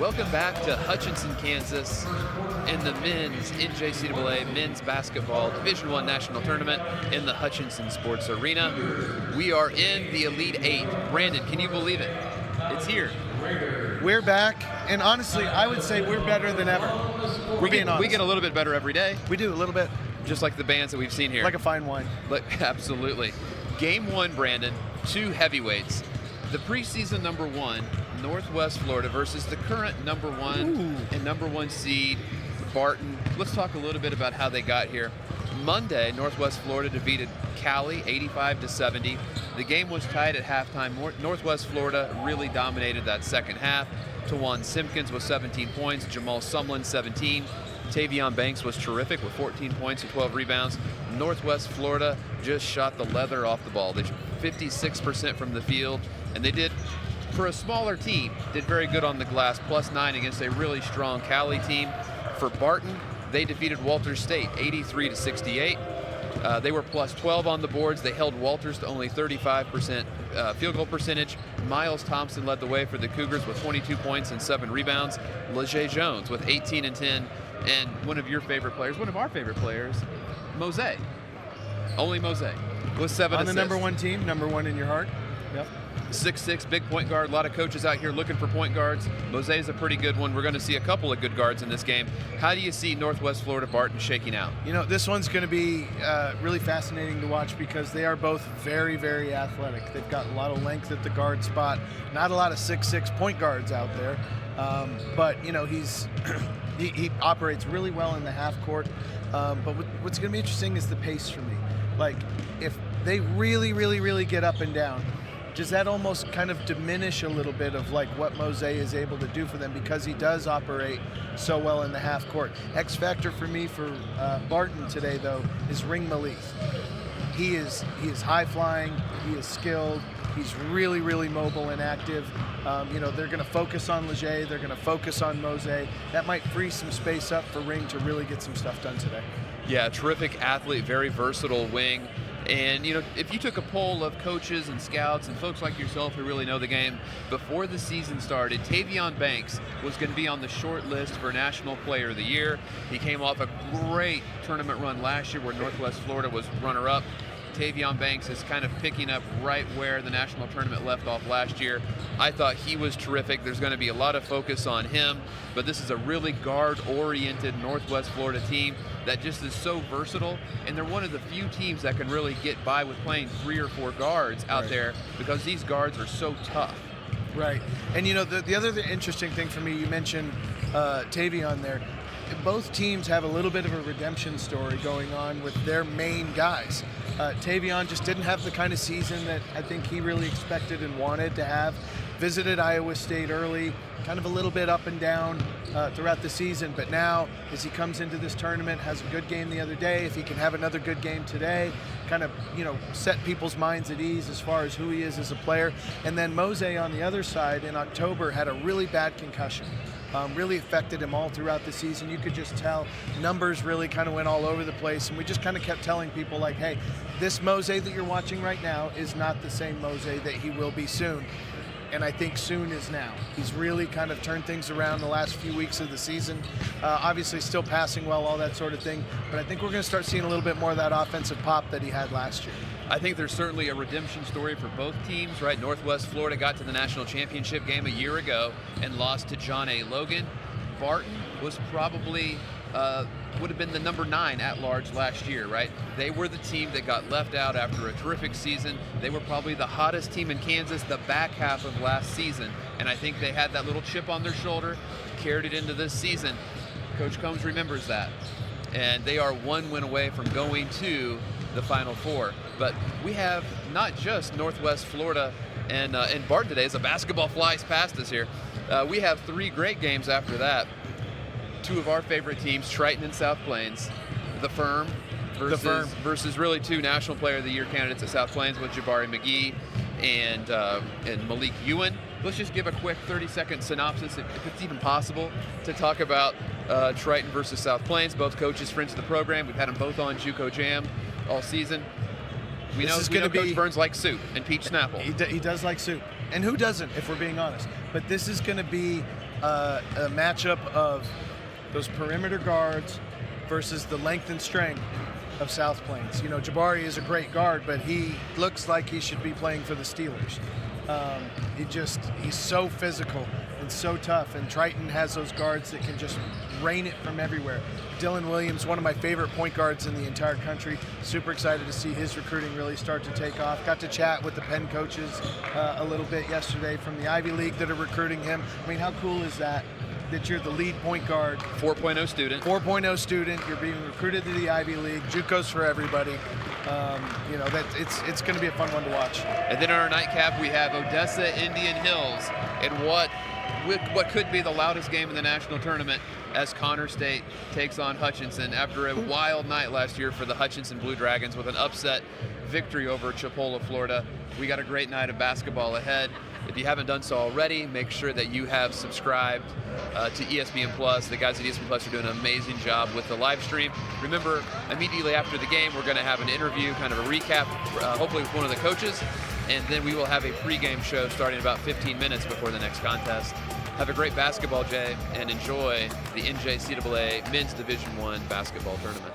Welcome back to Hutchinson, Kansas, in the men's NJCAA men's basketball Division I National Tournament in the Hutchinson Sports Arena. We are in the Elite Eight. Brandon, can you believe it? It's here. We're back, and honestly, I would say we're better than ever. We get a little bit better every day. We do, a little bit. Just like the bands that we've seen here. Like a fine wine. Absolutely. Game one, Brandon, two heavyweights. The preseason number one, Northwest Florida versus the current number one and number one seed, Barton. Let's talk a little bit about how they got here. Monday, Northwest Florida defeated Cali 85-70. The game was tied at halftime. Northwest Florida really dominated that second half. Tawan Simpkins with 17 points, Jamal Sumlin 17. Tavion Banks was terrific with 14 points and 12 rebounds. Northwest Florida just shot the leather off the ball. They shot 56% from the field, and they did, for a smaller team, did very good on the glass, +9 against a really strong Cali team. For Barton, they defeated Walters State 83-68. They were +12 on the boards. They held Walters to only 35% field goal percentage. Miles Thompson led the way for the Cougars with 22 points and 7 rebounds. Leger Jones with 18 and 10. And one of your favorite players, one of our favorite players, Mose. Only Mose with 7 on assists. the number one team, number one in your heart. Yep. 6'6", big point guard. A lot of coaches out here looking for point guards. Mose is a pretty good one. We're going to see a couple of good guards in this game. How do you see Northwest Florida Barton shaking out? You know, this one's going to be really fascinating to watch because they are both very, very athletic. They've got a lot of length at the guard spot. Not a lot of 6'6" point guards out there. But, you know, he operates really well in the half court. But what's going to be interesting is the pace for me. Like, if they really, really, really get up and down, does that almost kind of diminish a little bit of like what Mose is able to do for them because he does operate so well in the half court? X factor for me for Barton today, though, is Ring Malik. He is high flying. He is skilled. He's really, really mobile and active. You know, they're going to focus on Leger. They're going to focus on Mose. That might free some space up for Ring to really get some stuff done today. Yeah, terrific athlete, very versatile wing. And, you know, if you took a poll of coaches and scouts and folks like yourself who really know the game, before the season started, Tavion Banks was going to be on the short list for National Player of the Year. He came off a great tournament run last year where Northwest Florida was runner-up. Tavion Banks is kind of picking up right where the national tournament left off last year. I thought he was terrific. There's going to be a lot of focus on him, but this is a really guard-oriented Northwest Florida team that just is so versatile, and they're one of the few teams that can really get by with playing 3 or 4 guards out there because these guards are so tough. Right. And, you know, the other interesting thing for me, you mentioned Tavion there. Both teams have a little bit of a redemption story going on with their main guys. Tavion just didn't have the kind of season that I think he really expected and wanted to have. Visited Iowa State early, kind of a little bit up and down throughout the season, but now as he comes into this tournament, has a good game the other day, if he can have another good game today, kind of, you know, set people's minds at ease as far as who he is as a player. And then Mose on the other side in October had a really bad concussion. Really affected him all throughout the season. You could just tell numbers really kind of went all over the place, and we just kind of kept telling people like, hey, this Mose that you're watching right now is not the same Mose that he will be soon. And I think soon is now. He's really kind of turned things around the last few weeks of the season. Obviously still passing well, all that sort of thing, but I think we're going to start seeing a little bit more of that offensive pop that he had last year. I think there's certainly a redemption story for both teams, right? Northwest Florida got to the national championship game a year ago and lost to John A. Logan. Barton was probably would have been the number 9 at large last year, right? They were the team that got left out after a terrific season. They were probably the hottest team in Kansas the back half of last season, and I think they had that little chip on their shoulder, carried it into this season. Coach Combs remembers that, and they are 1 win away from going to the Final Four. But we have not just Northwest Florida and Barton today as the basketball flies past us here. We have 3 great games after that. 2 of our favorite teams, Triton and South Plains. The Firm versus really 2 National Player of the Year candidates at South Plains with Jabari McGee and Malik Ewan. Let's just give a quick 30-second synopsis, if it's even possible, to talk about Triton versus South Plains. Both coaches, friends of the program. We've had them both on JUCO Jam all season. We know Coach Burns likes soup and peach Snapple. He does like soup. And who doesn't, if we're being honest? But this is going to be a matchup of those perimeter guards versus the length and strength of South Plains. You know, Jabari is a great guard, but he looks like he should be playing for the Steelers. He's so physical and so tough, and Triton has those guards that can just rain it from everywhere. Dylan Williams, one of my favorite point guards in the entire country. Super excited to see his recruiting really start to take off. Got to chat with the Penn coaches a little bit yesterday from the Ivy League that are recruiting him. I mean, how cool is that you're the lead point guard? 4.0 student. 4.0 student. You're being recruited to the Ivy League. JUCO's for everybody. You know, that it's going to be a fun one to watch. And then on our nightcap, we have Odessa Indian Hills in what could be the loudest game in the national tournament, as Connor State takes on Hutchinson after a wild night last year for the Hutchinson Blue Dragons with an upset victory over Chipola, Florida. We got a great night of basketball ahead. If you haven't done so already, make sure that you have subscribed to ESPN Plus. The guys at ESPN Plus are doing an amazing job with the live stream. Remember, immediately after the game, we're going to have an interview, kind of a recap, hopefully with one of the coaches, and then we will have a pregame show starting about 15 minutes before the next contest. Have a great basketball, Jay, and enjoy the NJCAA Men's Division I basketball tournament.